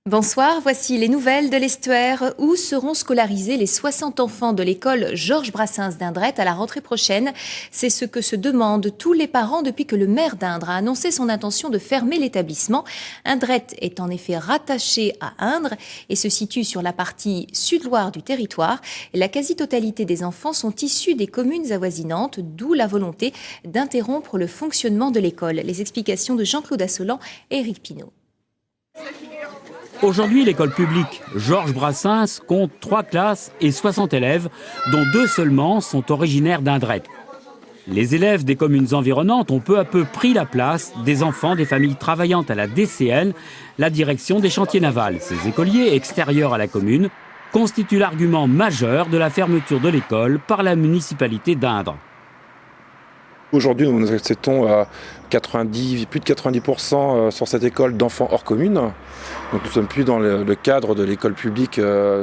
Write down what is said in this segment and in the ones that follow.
Bonsoir, voici les nouvelles de l'Estuaire. Où seront scolarisés les 60 enfants de l'école Georges Brassens d'Indret à la rentrée prochaine? C'est ce que se demandent tous les parents depuis que le maire d'Indre a annoncé son intention de fermer l'établissement. Indret est en effet rattaché à Indre et se situe sur la partie sud-Loire du territoire. La quasi-totalité des enfants sont issus des communes avoisinantes, d'où la volonté d'interrompre le fonctionnement de l'école. Les explications de Jean-Claude Assolan et Éric Pinault. Aujourd'hui, l'école publique Georges Brassens compte 3 classes et 60 élèves, dont 2 seulement sont originaires d'Indret. Les élèves des communes environnantes ont peu à peu pris la place des enfants des familles travaillant à la DCN, la direction des chantiers navals. Ces écoliers extérieurs à la commune constituent l'argument majeur de la fermeture de l'école par la municipalité d'Indre. Aujourd'hui, nous acceptons plus de 90% sur cette école d'enfants hors commune. Donc nous ne sommes plus dans le cadre de l'école publique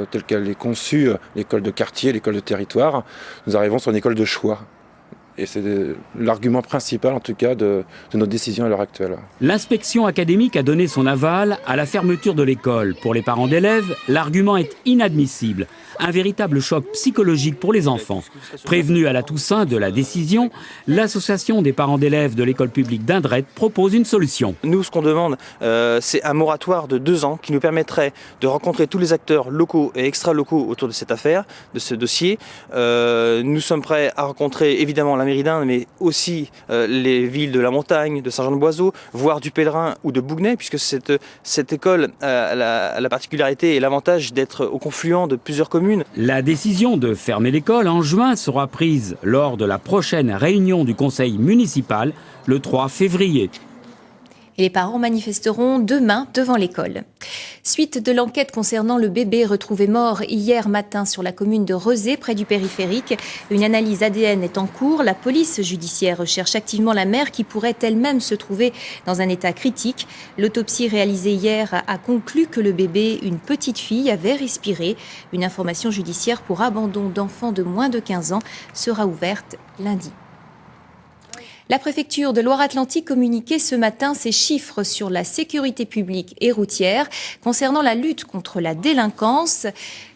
telle qu'elle est conçue, l'école de quartier, l'école de territoire. Nous arrivons sur une école de choix. Et c'est l'argument principal, en tout cas, de notre décision à l'heure actuelle. L'inspection académique a donné son aval à la fermeture de l'école. Pour les parents d'élèves, l'argument est inadmissible. Un véritable choc psychologique pour les enfants. Prévenue à la Toussaint de la décision, l'association des parents d'élèves de l'école publique d'Indret propose une solution. Nous, ce qu'on demande, c'est un moratoire de 2 ans qui nous permettrait de rencontrer tous les acteurs locaux et extra-locaux autour de cette affaire, de ce dossier. Nous sommes prêts à rencontrer évidemment la mairie d'Indre, mais aussi les villes de la Montagne, de Saint-Jean-de-Boiseau, voire du Pèlerin ou de Bougnay, puisque cette école a la particularité et l'avantage d'être au confluent de plusieurs communes. La décision de fermer l'école en juin sera prise lors de la prochaine réunion du conseil municipal le 3 février. Et les parents manifesteront demain devant l'école. Suite de l'enquête concernant le bébé retrouvé mort hier matin sur la commune de Rezé, près du périphérique. Une analyse ADN est en cours. La police judiciaire recherche activement la mère qui pourrait elle-même se trouver dans un état critique. L'autopsie réalisée hier a conclu que le bébé, une petite fille, avait respiré. Une information judiciaire pour abandon d'enfants de moins de 15 ans sera ouverte lundi. La préfecture de Loire-Atlantique communiquait ce matin ses chiffres sur la sécurité publique et routière. Concernant la lutte contre la délinquance,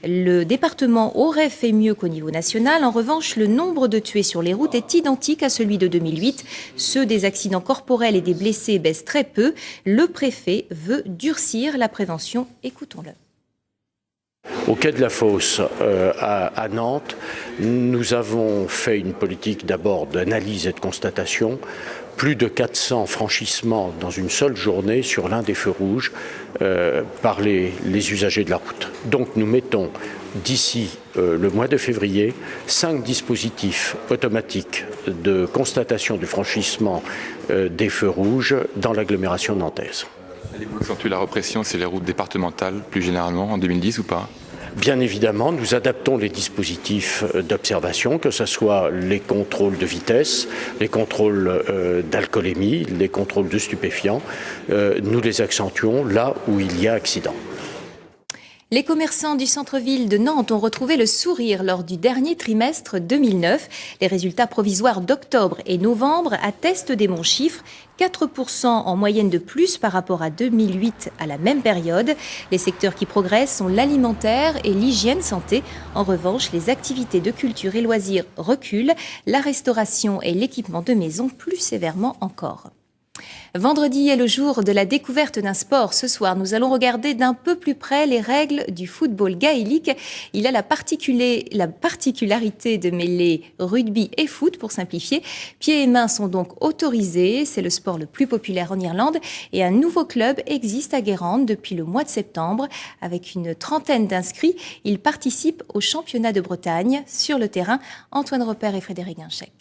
le département aurait fait mieux qu'au niveau national. En revanche, le nombre de tués sur les routes est identique à celui de 2008. Ceux des accidents corporels et des blessés baissent très peu. Le préfet veut durcir la prévention. Écoutons-le. Au quai de la Fosse, à Nantes, nous avons fait une politique d'abord d'analyse et de constatation. Plus de 400 franchissements dans une seule journée sur l'un des feux rouges par les usagers de la route. Donc nous mettons d'ici le mois de février 5 dispositifs automatiques de constatation du franchissement des feux rouges dans l'agglomération nantaise. Allez-vous accentuer la répression sur les routes départementales plus généralement en 2010 ou pas ? Bien évidemment, nous adaptons les dispositifs d'observation, que ce soit les contrôles de vitesse, les contrôles d'alcoolémie, les contrôles de stupéfiants. Nous les accentuons là où il y a accident. Les commerçants du centre-ville de Nantes ont retrouvé le sourire lors du dernier trimestre 2009. Les résultats provisoires d'octobre et novembre attestent des bons chiffres. 4% en moyenne de plus par rapport à 2008 à la même période. Les secteurs qui progressent sont l'alimentaire et l'hygiène santé. En revanche, les activités de culture et loisirs reculent. La restauration et l'équipement de maison plus sévèrement encore. Vendredi est le jour de la découverte d'un sport. Ce soir, nous allons regarder d'un peu plus près les règles du football gaélique. Il a la particularité de mêler rugby et foot, pour simplifier. Pieds et mains sont donc autorisés. C'est le sport le plus populaire en Irlande. Et un nouveau club existe à Guérande depuis le mois de septembre. Avec une trentaine d'inscrits, il participe au championnat de Bretagne. Sur le terrain, Antoine Repère et Frédéric Guinchec.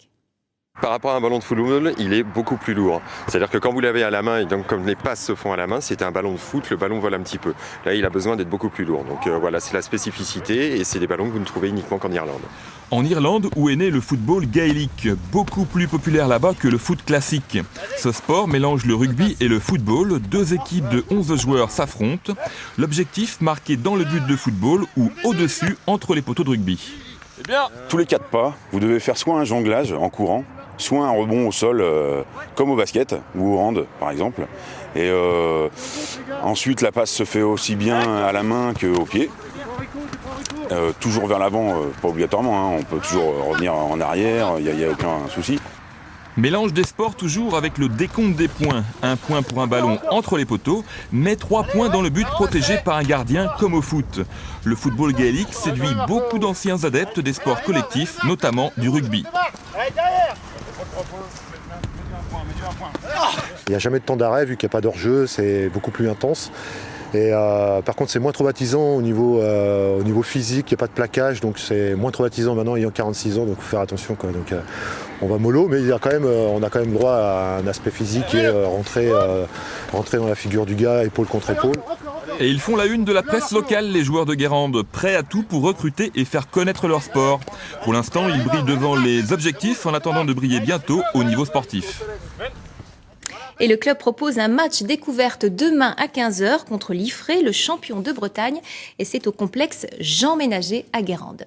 Par rapport à un ballon de football, il est beaucoup plus lourd. C'est-à-dire que quand vous l'avez à la main, et donc comme les passes se font à la main, c'est un ballon de foot, le ballon vole un petit peu. Là, il a besoin d'être beaucoup plus lourd. Donc voilà, c'est la spécificité et c'est des ballons que vous ne trouvez uniquement qu'en Irlande. En Irlande, où est né le football gaélique, beaucoup plus populaire là-bas que le foot classique. Ce sport mélange le rugby et le football. 2 équipes de 11 joueurs s'affrontent. L'objectif, marqué dans le but de football ou au-dessus, entre les poteaux de rugby. Tous les 4 pas, vous devez faire soit un jonglage en courant, soit un rebond au sol, comme au basket ou au hand par exemple. Et ensuite la passe se fait aussi bien à la main qu'au pied. Toujours vers l'avant, pas obligatoirement, on peut toujours revenir en arrière, il n'y a aucun souci. Mélange des sports toujours avec le décompte des points. 1 point pour un ballon entre les poteaux, mais 3 points dans le but protégé par un gardien comme au foot. Le football gaélique séduit beaucoup d'anciens adeptes des sports collectifs, notamment du rugby. Il n'y a jamais de temps d'arrêt vu qu'il n'y a pas d'hors-jeu, c'est beaucoup plus intense. Et par contre c'est moins traumatisant au niveau physique, il n'y a pas de plaquage, donc c'est moins traumatisant maintenant ayant 46 ans, donc il faut faire attention quoi. Donc on va mollo, mais on a quand même droit à un aspect physique et rentrer dans la figure du gars, épaule contre épaule. Et ils font la une de la presse locale, les joueurs de Guérande, prêts à tout pour recruter et faire connaître leur sport. Pour l'instant, ils brillent devant les objectifs en attendant de briller bientôt au niveau sportif. Et le club propose un match découverte demain à 15h contre l'Ifré, le champion de Bretagne. Et c'est au complexe Jean Ménager à Guérande.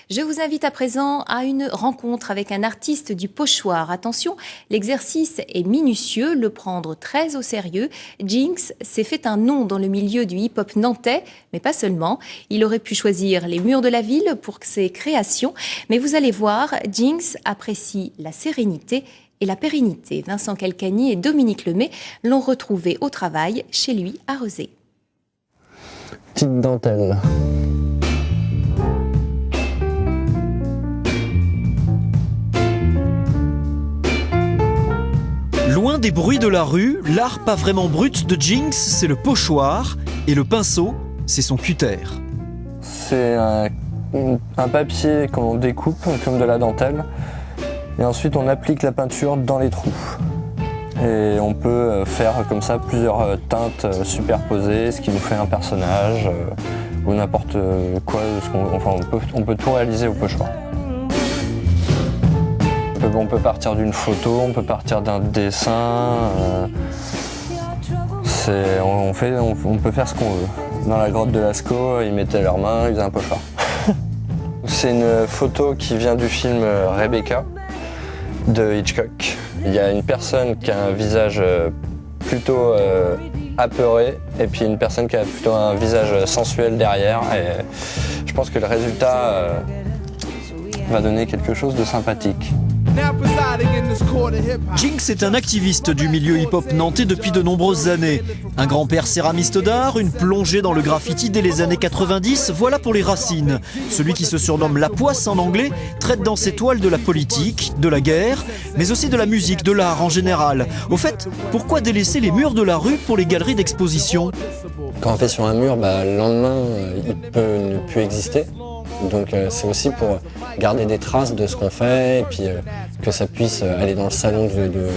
Je vous invite à présent à une rencontre avec un artiste du pochoir. Attention, l'exercice est minutieux, le prendre très au sérieux. Jinx s'est fait un nom dans le milieu du hip-hop nantais, mais pas seulement. Il aurait pu choisir les murs de la ville pour ses créations. Mais vous allez voir, Jinx apprécie la sérénité et la pérennité. Vincent Calcagny et Dominique Lemay l'ont retrouvé au travail chez lui à Rezé. Petite dentelle. Loin des bruits de la rue, l'art pas vraiment brut de Jinx, c'est le pochoir, et le pinceau, c'est son cutter. C'est un papier qu'on découpe comme de la dentelle, et ensuite on applique la peinture dans les trous. Et on peut faire comme ça plusieurs teintes superposées, ce qui nous fait un personnage, ou n'importe quoi, on peut tout réaliser au pochoir. On peut partir d'une photo, on peut partir d'un dessin, on peut faire ce qu'on veut. Dans la grotte de Lascaux, ils mettaient leurs mains, ils faisaient un pochoir. C'est une photo qui vient du film Rebecca de Hitchcock. Il y a une personne qui a un visage plutôt apeuré et puis une personne qui a plutôt un visage sensuel derrière. Et je pense que le résultat va donner quelque chose de sympathique. Jinx est un activiste du milieu hip-hop nantais depuis de nombreuses années. Un grand-père céramiste d'art, une plongée dans le graffiti dès les années 90, voilà pour les racines. Celui qui se surnomme La Poisse en anglais traite dans ses toiles de la politique, de la guerre, mais aussi de la musique, de l'art en général. Au fait, pourquoi délaisser les murs de la rue pour les galeries d'exposition ? Quand on fait sur un mur, le lendemain, il peut ne plus exister. Donc c'est aussi pour garder des traces de ce qu'on fait et puis que ça puisse aller dans le salon de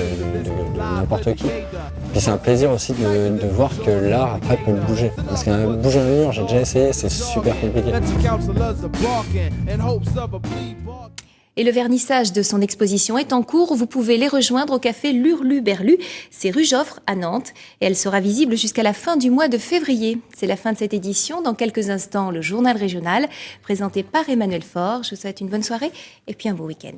n'importe qui. Puis c'est un plaisir aussi de voir que l'art après peut bouger. Parce qu'un bouger un mur, j'ai déjà essayé, c'est super compliqué. Et le vernissage de son exposition est en cours. Vous pouvez les rejoindre au café Lurlu-Berlu. C'est rue Joffre à Nantes. Et elle sera visible jusqu'à la fin du mois de février. C'est la fin de cette édition. Dans quelques instants, le journal régional, présenté par Emmanuel Faure. Je vous souhaite une bonne soirée et puis un beau week-end.